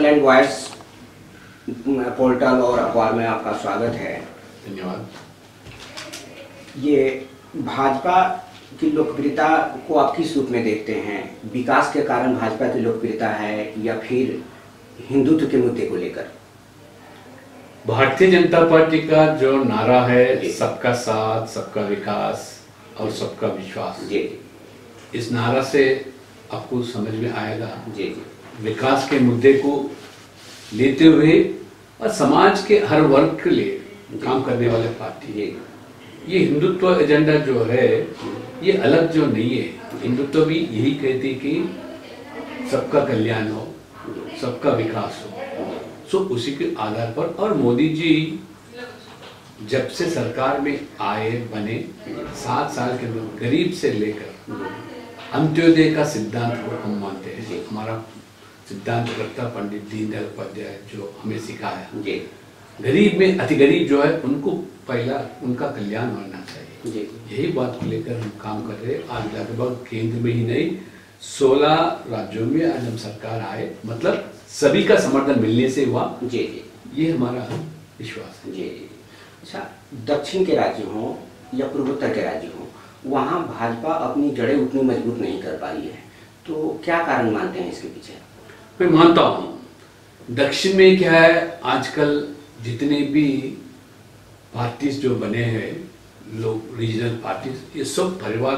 England voice portal और अखबार में आपका स्वागत है। धन्यवाद। ये भाजपा की लोकप्रियता को आप किस रूप में देखते हैं? विकास के कारण भाजपा की लोकप्रियता है या फिर हिंदुत्व के मुद्दे को लेकर? भारतीय जनता पार्टी का जो नारा है, सबका साथ, सबका विकास और सबका विश्वास, जी, इस नारा से आपको समझ में आएगा। जी, विकास के मुद्दे को लेते हुए और समाज के हर वर्ग के लिए काम करने वाले पार्टी है। ये हिंदुत्व एजेंडा जो है ये अलग जो नहीं है। हिंदुत्व भी यही कहती कि सबका कल्याण हो, सबका विकास हो। सो उसी के आधार पर, और मोदी जी जब से सरकार में आए बने 7 साल के अंदर गरीब से लेकर अंत्योदय का सिद्धांत को हम मानते हैं। हमारा सिद्धांत करता पंडित दीनदयाल उपाध्याय जो हमें सिखाया, गरीब में अति गरीब जो है उनको पहला उनका कल्याण होना चाहिए। यही बात को लेकर हम काम कर रहे हैं। आज लगभग केंद्र में ही नहीं 16 राज्यों में आज हम सरकार आए, मतलब सभी का समर्थन मिलने से हुआ। ये हमारा विश्वास है। अच्छा, दक्षिण के राज्य हों या पूर्वोत्तर के राज्य हों, वहाँ भाजपा अपनी जड़ें उतनी मजबूत नहीं कर पाई है, तो क्या कारण मानते हैं इसके पीछे? मैं मानता हूँ दक्षिण में क्या है, आजकल जितने भी पार्टीज जो बने हैं, लोग रीजनल पार्टीज, ये सब परिवार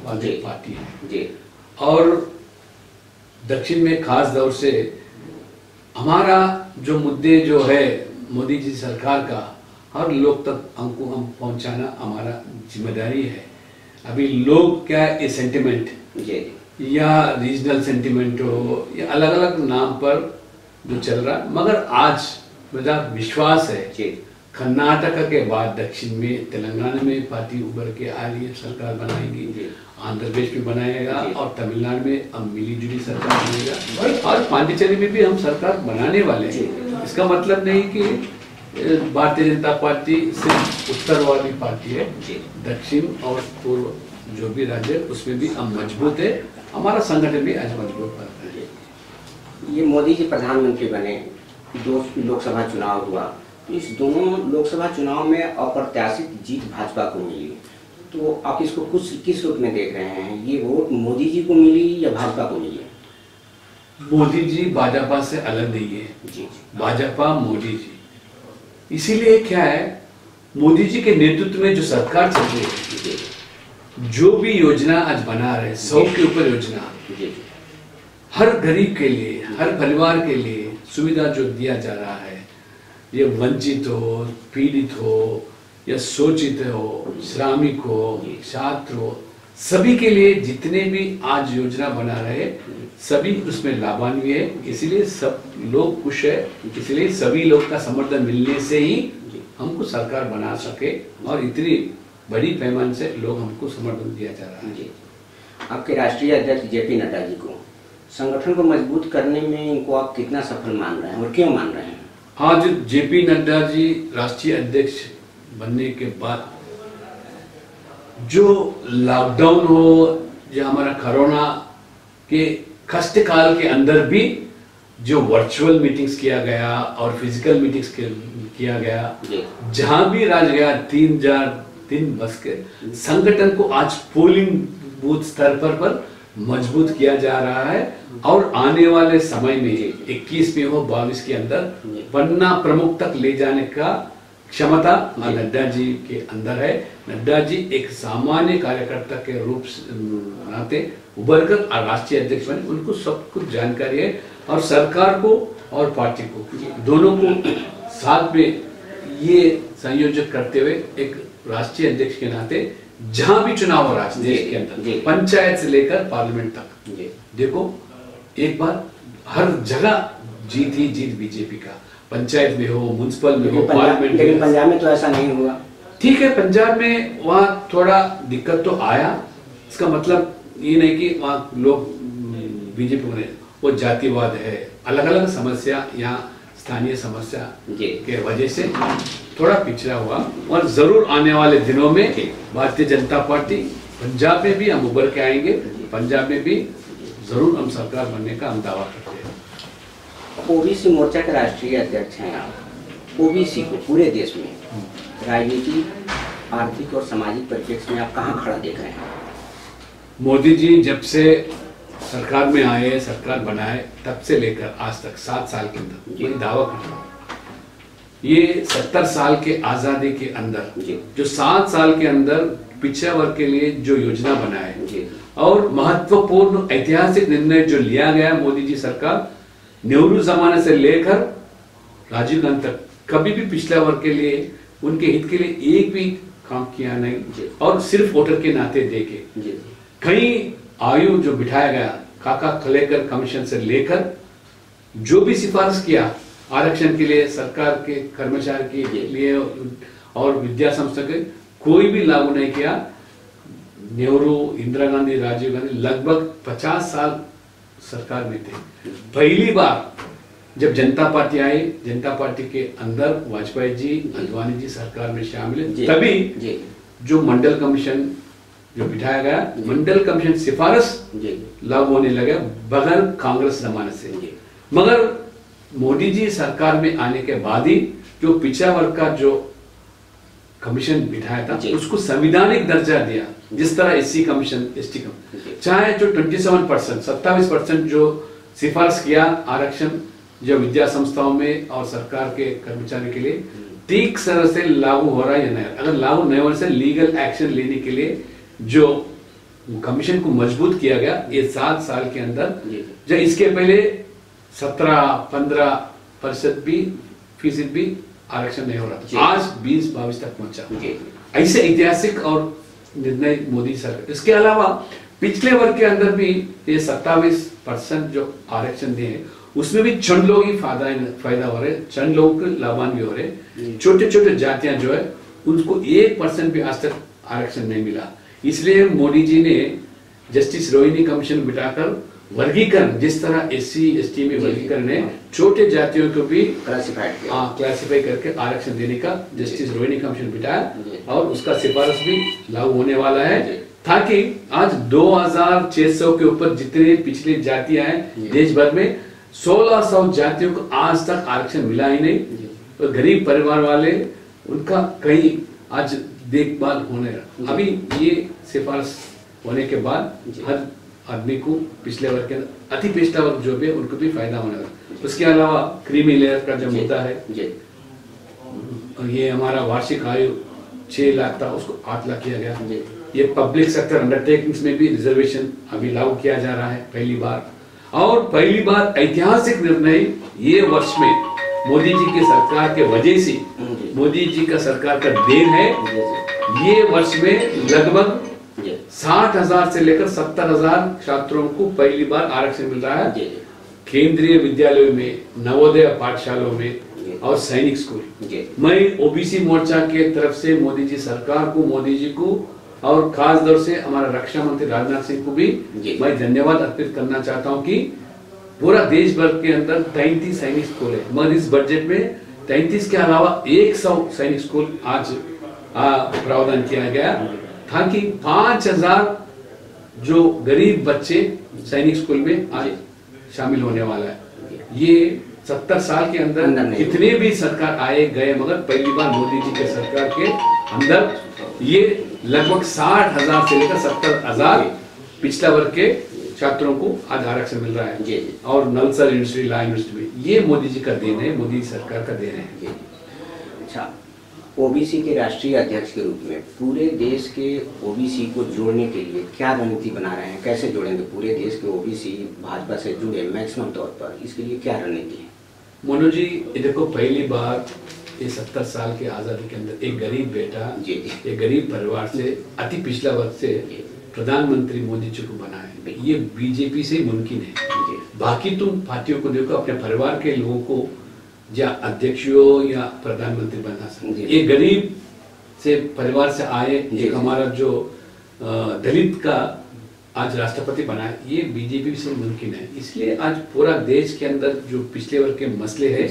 वाले पार्टी है। और दक्षिण में खास तौर से हमारा जो मुद्दे जो है मोदी जी सरकार का हर लोग तक हमको हम पहुंचाना हमारा जिम्मेदारी है। अभी लोग क्या ये सेंटिमेंट या रीजनल सेंटिमेंट हो या अलग अलग नाम पर जो चल रहा, मगर आज मेरा विश्वास है कर्नाटक के बाद दक्षिण में तेलंगाना में पार्टी उभर के आ रही है, सरकार बनाएगी, आंध्र प्रदेश में बनाएगा और तमिलनाडु में हम मिली जुली सरकार बनेगा और पांडिचेरी में भी हम सरकार बनाने वाले हैं। इसका मतलब नहीं कि भारतीय जनता पार्टी सिर्फ उत्तर वाली पार्टी है, दक्षिण और पूर्व जो भी राज्य उसमें भी हम मजबूत है। हमारा संगठन भी आज मजबूत बनता है। ये मोदी जी प्रधानमंत्री बने, 2 लोकसभा चुनाव हुआ, तो इस दोनों लोकसभा चुनाव में अप्रत्याशित जीत भाजपा को मिली, तो आप इसको किस रूप में देख रहे हैं? ये वोट मोदी जी को मिली या भाजपा को मिली? मोदी जी भाजपा से अलग नहीं है। भाजपा मोदी जी, इसीलिए क्या है, मोदी जी के नेतृत्व में जो सरकार चल रही है, जो भी योजना आज बना रहे, 100 के ऊपर योजना, हर गरीब के लिए, हर परिवार के लिए सुविधा जो दिया जा रहा है, ये वंचित हो, पीड़ित हो या शोषित हो, श्रमिक हो, छात्र हो, सभी के लिए जितने भी आज योजना बना रहे सभी उसमें लाभान्वित है। इसीलिए सब लोग खुश है, इसलिए सभी लोग का समर्थन मिलने से ही हमको सरकार बना सके और इतनी बड़ी पैमाने से लोग हमको समर्थन दिया जा रहा है। आपके राष्ट्रीय अध्यक्ष जेपी नड्डा जी को, संगठन को मजबूत करने में इनको आप कितना सफल मान रहे हैं और क्यों मान रहे हैं? हाँ, जो जेपी नड्डा जी राष्ट्रीय अध्यक्ष बनने के बाद जो लॉकडाउन हो या हमारा कोरोना के कष्ट काल के अंदर भी जो वर्चुअल मीटिंग्स किया गया और फिजिकल मीटिंग्स किया गया, जहां भी राज गया 3 बस के संगठन को आज पोलिंग बूथ स्तर पर मजबूत किया जा रहा है। और आने वाले समय में 21 में हो 22 के अंदर पन्ना प्रमुख तक ले जाने का क्षमता नड्डा जी के अंदर है। नड्डा जी एक सामान्य कार्यकर्ता के रूप नाते उभर कर राष्ट्रीय अध्यक्ष बने, उनको सब कुछ जानकारी है और सरकार को और पार्टी को दोनों को साथ में ये संयोजक करते हुए एक राष्ट्रीय अध्यक्ष के नाते जहां भी चुनाव हो रहा है देश के अंदर, पंचायत से लेकर पार्लियामेंट तक, देखो एक बार हर जगह जीत ही जीत बीजेपी का, पंचायत में हो, म्युनिसिपल में हो, पार्लियामेंट में। लेकिन पंजाब में तो ऐसा नहीं हुआ। ठीक है, पंजाब में वहाँ थोड़ा दिक्कत तो आया, इसका मतलब ये नहीं कि वहाँ लोग बीजेपी में, वो जातिवाद है, अलग अलग समस्या, यहाँ स्थानीय समस्या के वजह से थोड़ा पिछड़ा हुआ। और जरूर आने वाले दिनों में भारतीय जनता पार्टी पंजाब में भी हम उभर के आएंगे, पंजाब में भी जरूर हम सरकार बनने का हम दावा करते हैं। ओबीसी मोर्चा के राष्ट्रीय अध्यक्ष हैं आप। ओबीसी को पूरे देश में राजनीतिक, आर्थिक और सामाजिक परिप्रेक्ष्य में आप कहाँ खड़ा देख रहे हैं? मोदी जी जब से सरकार में आए, सरकार बनाए, तब से लेकर आज तक 7 साल के अंदर मैं दावा करता हूँ, ये 70 साल के आजादी के अंदर जो 7 साल के अंदर पिछड़ा वर्ग के लिए जो योजना बनाए और महत्वपूर्ण ऐतिहासिक निर्णय जो लिया गया मोदी जी सरकार, नेहरू जमाने से लेकर राजीव गांधी तक कभी भी पिछड़ा वर्ग के लिए, उनके हित के लिए एक भी काम किया नहीं। और सिर्फ वोटर के नाते देके कई आयु जो बिठाया गया, काका खलेकर कमीशन से लेकर जो भी सिफारिश किया आरक्षण के लिए, सरकार के कर्मचारी के लिए और विद्या संस्था के, कोई भी लागू नहीं किया। नेहरू, इंदिरा गांधी, राजीव गांधी लगभग 50 साल सरकार में थे। पहली बार जब जनता पार्टी आई, जनता पार्टी के अंदर वाजपेयी जी, अडवाणी जी सरकार में शामिल है, तभी जो मंडल कमीशन जो बिठाया गया, मंडल कमीशन सिफारिश लागू होने लगा बगैर कांग्रेस जमाने से। मगर मोदी जी सरकार में आने के बाद ही जो पिछड़ा वर्ग का जो कमीशन बिठाया था उसको संवैधानिक दर्जा दिया, जिस तरह एससी कमीशन, एसटी कमीशन, चाहे जो 27% जो सिफारिश किया आरक्षण जो विद्या संस्थाओं में और सरकार के कर्मचारी के लिए, ठीक तरह से लागू हो रहा है या नहीं। अगर लागू नहीं होने से लीगल एक्शन लेने के लिए जो कमीशन को मजबूत किया गया ये 7 साल के अंदर, जो इसके पहले 17-15% भी फीसद भी आरक्षण नहीं हो रहा था, आज 20-22 तक पहुंचा। ऐसे ऐतिहासिक और निर्णय मोदी सरकार। इसके अलावा पिछले वर्ग के अंदर भी ये 27% जो आरक्षण दिए उसमें भी चंद लोग ही फायदा हो रहे, चंद लोग लाभान्वित भी हो रहे। छोटे छोटे जातियां जो है उनको 1% भी आज तक आरक्षण नहीं मिला। इसलिए मोदी जी ने जस्टिस रोहिणी कमीशन बिठाकर वर्गीकरण, जिस तरह एससी एसटी में वर्गीकरण है, छोटे जातियों को भी क्लासिफाई करके आरक्षण देने का जस्टिस रोहिणी कमीशन बिठाया और उसका सिफारिश भी लागू होने वाला है, ताकि आज 2600 के ऊपर जितने पिछले जातियां हैं देश भर में, 1600 जातियों को आज तक आरक्षण मिला ही नहीं। तो गरीब परिवार वाले उनका कहीं आज देखभाल होने रहा। अभी ये सिफारिश होने के बाद हर आदमी को पिछले वर्ग के अति पिछड़ा वर्ग जो भी है उनको भी फायदा होने लगा। उसके अलावा क्रीमी लेयर का जो मुद्दा है, और ये हमारा वार्षिक आयु 6 लाख था उसको 8 लाख किया गया। ये पब्लिक सेक्टर अंडरटेकिंग्स में भी रिजर्वेशन अभी लागू किया जा रहा है पहली बार, और पहली बार ऐतिहासिक निर्णय ये वर्ष में मोदी जी की सरकार के वजह से, मोदी जी का सरकार का देन है। ये वर्ष में लगभग 60,000 से लेकर 70,000 छात्रों को पहली बार आरक्षण मिल रहा है, केंद्रीय विद्यालयों में, नवोदय पाठशालों में और सैनिक स्कूल। मैं ओबीसी मोर्चा के तरफ से मोदी जी सरकार को, मोदी जी को और खास तौर से हमारा रक्षा मंत्री राजनाथ सिंह को भी मैं धन्यवाद अर्पित करना चाहता हूं कि पूरा देश भर के अंदर 33 सैनिक स्कूल है, मगर इस बजट में 33 के अलावा 100 सैनिक स्कूल आज प्रावधान किया गया, ताकि 5000 जो गरीब बच्चे सैनिक स्कूल में आज शामिल होने वाला है। ये 70 साल के अंदर कितने भी सरकार आए गए, मगर पहली बार मोदी जी के सरकार के अंदर ये लगभग 60,000 से लेकर 70,000 पिछड़ा वर्ग के छात्रों को आज आरक्षण मिल रहा है। और नलसर यूनिवर्सिटी, ला यूनिवर्सिटी में ये मोदी जी का देन है, मोदी सरकार का देन है। अच्छा, ओबीसी के राष्ट्रीय अध्यक्ष के रूप में पूरे देश के ओबीसी को जोड़ने के लिए क्या रणनीति बना रहे हैं? कैसे जोड़ेंगे पूरे देश के ओबीसी भाजपा से जुड़े मैक्सिमम तौर पर? इसके लिए क्या रणनीति है? मनोज जी, देखो पहली बार ये 70 साल के आजादी के अंदर एक गरीब बेटा, एक गरीब परिवार से, अति पिछड़ा वर्ग से प्रधानमंत्री मोदी जी को बनाए, ये बीजेपी से मुमकिन है। बाकी तुम पार्टियों को देखो, अपने परिवार के लोगों को या अध्यक्ष या प्रधानमंत्री बना सकते। ये गरीब से परिवार से आए, एक हमारा जो दलित का आज राष्ट्रपति बनाए, ये बीजेपी से मुमकिन है। इसलिए आज पूरा देश के अंदर जो पिछले वर्ग के मसले हैं,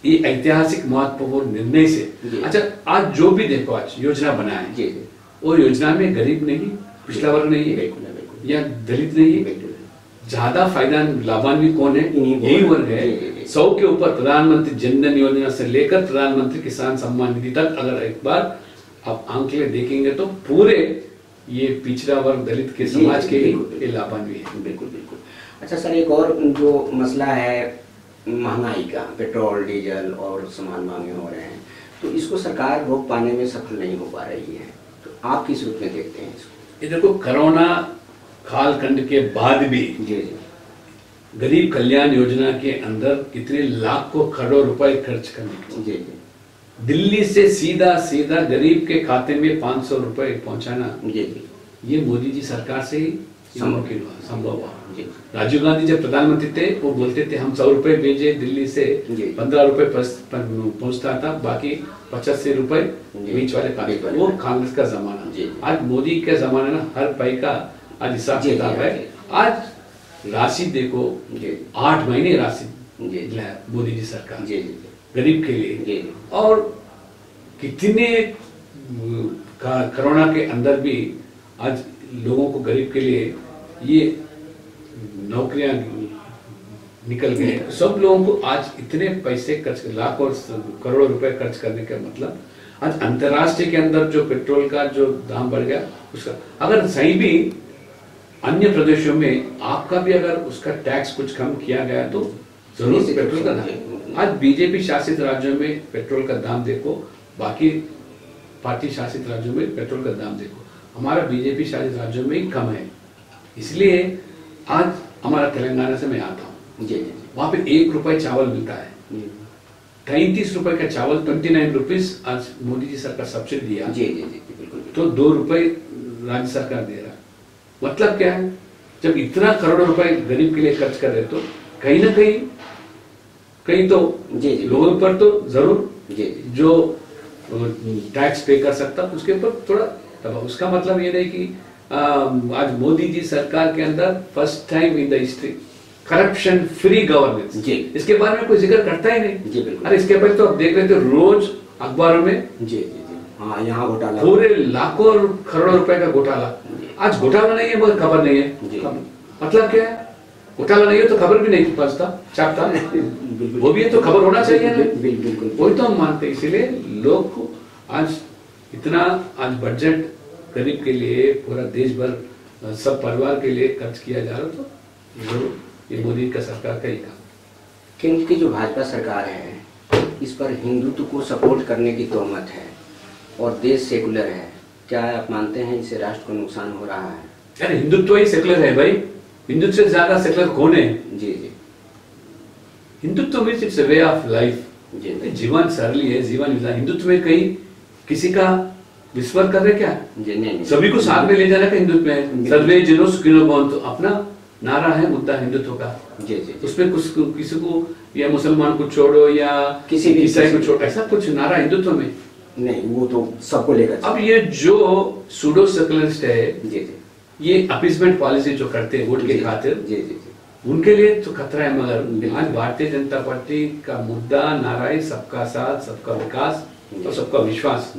ये ऐतिहासिक महत्वपूर्ण निर्णय से, अच्छा आज जो भी देखो आज योजना बनाए, वो योजना में गरीब नहीं, पिछड़ा वर्ग नहीं है या दलित नहीं है, ज्यादा फायदा लाभान्वित कौन है? यही वर्ग है। 100 के ऊपर प्रधानमंत्री जन धन योजना से लेकर प्रधानमंत्री किसान सम्मान निधि तक अगर एक बार आप आंकड़े देखेंगे तो पूरे ये पिछड़ा वर्ग दलित के समाज के लिए लाभान्वित है। बिल्कुल बिल्कुल। अच्छा सर, एक और जो मसला है महंगाई का, पेट्रोल डीजल और सामान महंगे हो रहे हैं, तो इसको सरकार रोक पाने में सफल नहीं हो पा रही है, तो आप किस रूप में देखते हैं इसको? ये देखो, कोरोना कालखंड के बाद भी जी गरीब कल्याण योजना के अंदर कितने लाखों करोड़ रुपए खर्च करने जी दिल्ली से सीधा गरीब के खाते में 500 रुपए पहुंचाना, ये मोदी जी सरकार से ही संभव हुआ। राजीव गांधी जब प्रधानमंत्री थे वो बोलते थे हम 100 रुपए भेजे दिल्ली से, 15 रुपए पहुंचता था, बाकी 85 रुपए बीच वाले खाते। वो कांग्रेस का जमाना। आज मोदी का जमाना ना, हर पैसा आज हिसाब किताब है। आज राशि देखो, 8 महीने राशि मोदी जी सरकार गरीब के लिए, और कितने कोरोना के अंदर भी आज लोगों को, गरीब के लिए ये नौकरियां निकल गए। सब लोगों को आज इतने पैसे खर्च, लाखों करोड़ों रुपए खर्च करने का मतलब, आज अंतर्राष्ट्रीय के अंदर जो पेट्रोल का जो दाम बढ़ गया उसका, अगर सही भी अन्य प्रदेशों में आपका भी अगर उसका टैक्स कुछ कम किया गया तो जरूर पेट्रोल का दाम। आज बीजेपी शासित राज्यों में पेट्रोल का दाम देखो, बाकी पार्टी शासित राज्यों में पेट्रोल का दाम देखो, हमारा बीजेपी शासित राज्यों में ही कम है। इसलिए आज हमारा तेलंगाना से मैं आता हूँ, वहां पे 1 रुपए चावल मिलता है, 33 रुपए का चावल, 29 रुपीज आज मोदी जी सरकार सब्सिडी दिया, तो 2 रुपए राज्य सरकार दे रहा। मतलब क्या है, जब इतना करोड़ों रुपए गरीब के लिए खर्च कर रहे तो कहीं ना कहीं तो लोगों पर तो जरूर जो टैक्स पे कर सकता उसके ऊपर थोड़ा दबाव। उसका मतलब ये नहीं कि आज मोदी जी सरकार के अंदर first time in the history corruption free governance, इसके बारे में कोई जिक्र करता ही नहीं। अरे इसके पहले तो आप देख रहे थे रोज अखबारों में हाँ, यहाँ घोटाला, पूरे लाखों करोड़ों रुपए का घोटाला। आज घोटाला नहीं है मगर खबर नहीं है। मतलब क्या है, घोटाला नहीं हो तो खबर भी नहीं पहुंचता, छापता वो भी है तो खबर होना चाहिए ना। बिल्कुल वही तो हम मानते हैं। इसीलिए लोग को आज इतना, आज बजट गरीब के लिए, पूरा देश भर सब परिवार के लिए खर्च किया जा रहा, तो जरूर ये मोदी का सरकार का ही काम। क्योंकि जो भाजपा सरकार है इस पर हिंदुत्व को सपोर्ट करने की तोहमत है और देश सेकुलर है, क्या आप मानते हैं इससे राष्ट्र को नुकसान हो रहा है? यार हिंदुत्व ही सेकुलर है भाई, हिंदुत्व से ज्यादा सेकुलर कौन है? हिंदुत्व में it's a way of life, जीवन सरली है, जीवन विधा। हिंदुत्व में कहीं किसी का विस्मरण कर रहे क्या? नहीं। सभी को साथ में ले जाने का हिंदुत्व में, सर्वे जनो सुखिनो भवन्तु अपना नारा है, मुद्दा हिंदुत्व का। उसमें कुछ किसी को या मुसलमान को छोड़ो या किसी ईसाई को छोड़ो, ऐसा कुछ नारा हिंदुत्व में नहीं, वो तो सबको लेकर। अब ये जो सूडो सेकुलरिस्ट है, ये अपीसमेंट पॉलिसी जो करते हैं वोट के खातिर, उनके लिए तो खतरा है। मगर आज भारतीय जनता पार्टी का मुद्दा नारा है सबका साथ, सबका विकास और सबका विश्वास।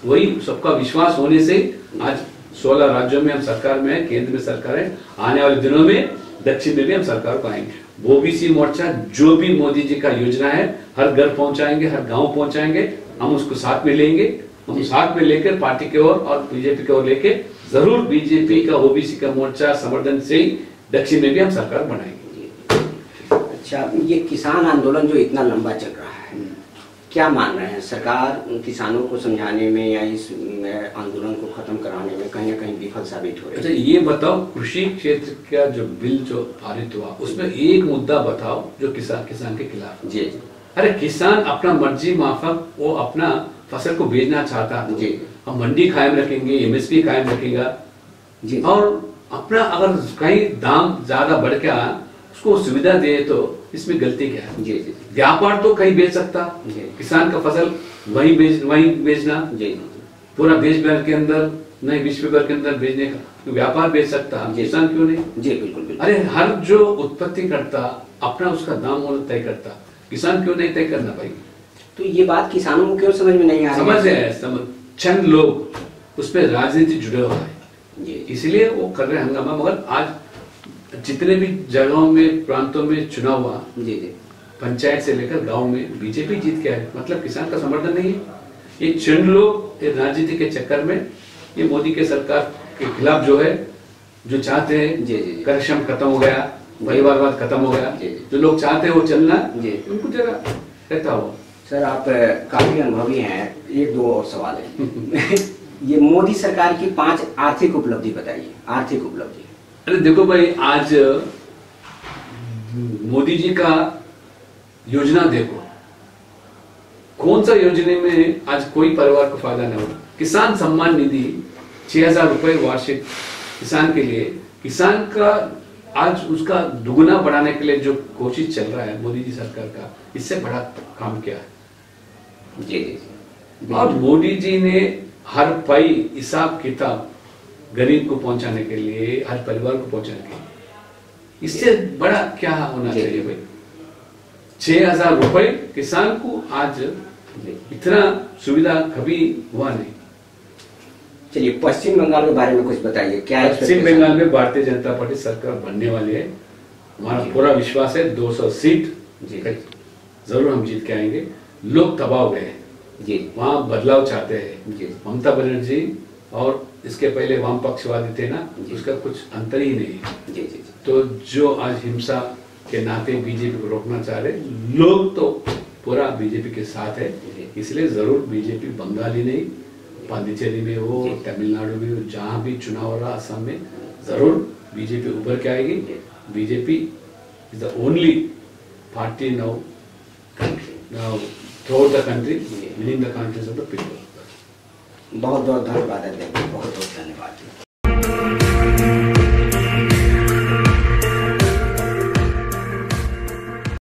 वही सबका विश्वास होने से आज 16 राज्यों में हम सरकार में है, केंद्र में सरकार है, आने वाले दिनों में दक्षिण में भी हम सरकार को आएंगे। ओबीसी मोर्चा जो भी मोदी जी का योजना है हर घर पहुंचाएंगे, हर गांव पहुंचाएंगे, हम उसको साथ में लेंगे। हम साथ में लेकर पार्टी की ओर और बीजेपी की ओर लेके जरूर बीजेपी का ओबीसी का मोर्चा समर्थन से ही दक्षिण में भी हम सरकार बनाएंगे। अच्छा, ये किसान आंदोलन जो इतना लंबा चल रहा है, क्या मान रहे हैं सरकार किसानों को समझाने में या इस आंदोलन को खत्म कराने में कहीं ना कहीं विफल साबित हो रही है? अच्छा ये बताओ, कृषि क्षेत्र का जो बिल जो पारित हुआ उसमें एक मुद्दा बताओ जो किसान के खिलाफ। अरे किसान अपना मर्जी माफक वो अपना फसल को बेचना चाहता है, हम मंडी कायम रखेंगे, एमएसपी कायम रखेगा, और अपना अगर कहीं दाम ज्यादा बढ़ गया उसको सुविधा दे तो इसमें गलती क्या है? व्यापार तो कहीं बेच सकता, किसान का फसल वहीं बेचना, पूरा देश भर के अंदर नहीं विश्व भर के अंदर बेचने का व्यापार बेच सकता, किसान क्यों नहीं? बिल्कुल। अरे हर जो उत्पत्ति करता अपना उसका दाम मूल्य तय करता, किसान क्यों नहीं तय करना भाई? तो ये बात किसानों को क्यों समझ में नहीं आ रही है? समझ चंद लोग उस पर राजनीति जुड़े हुआ है, इसलिए वो कर रहे हंगामा। मगर आज जितने भी जगहों में प्रांतों में चुनाव हुआ, पंचायत से लेकर गांव में बीजेपी जीत के आए, मतलब किसान का समर्थन नहीं है। ये चंद लोग राजनीति के चक्कर में ये मोदी के सरकार के खिलाफ जो है, जो चाहते हैं करप्शन खत्म हो गया, परिवारवाद खत्म हो गया, जो लोग चाहते हैं वो चलना, उनको जरा रहता हो। सर आप काफी अनुभवी हैं, एक दो और सवाल है। ये मोदी सरकार की 5 आर्थिक उपलब्धि बताइए, आर्थिक उपलब्धि। अरे देखो भाई, आज मोदी जी का योजना देखो, कौन सा योजना में आज कोई परिवार को फायदा नहीं हो। किसान सम्मान निधि 6,000 रुपए वार्षिक किसान के लिए, किसान का आज उसका दुगुना बढ़ाने के लिए जो कोशिश चल रहा है मोदी जी सरकार का, इससे बड़ा काम किया है। जी। और मोदी जी ने हर पाई हिसाब किताब गरीब को पहुंचाने के लिए, हर परिवार को पहुंचाने के लिए, इससे बड़ा क्या होना चाहिए भाई। 6,000 रुपए किसान को आज इतना सुविधा कभी हुआ नहीं। चलिए पश्चिम बंगाल के बारे में कुछ बताइए, क्या है पश्चिम बंगाल में भारतीय जनता पार्टी सरकार बनने वाली है। हमारा पूरा विश्वास है 200 सीट जरूर हम जीत के आएंगे। लोग तबाह हो गए जी, वहाँ बदलाव चाहते हैं। ममता बनर्जी और इसके पहले वाम पक्षवादी थे ना, उसका कुछ अंतर ही नहीं है। तो जो आज हिंसा के नाते बीजेपी को रोकना चाह रहे लोग, तो पूरा बीजेपी के साथ है। इसलिए जरूर बीजेपी बंगाल ही नहीं, पांडिचेरी में हो, तमिलनाडु में हो, जहां भी चुनाव हो रहा, असम में, जरूर बीजेपी उभर के आएगी। BJP is the only party now through the country, winning the countries of the people. बहुत बहुत धन्यवाद, बहुत बहुत धन्यवाद।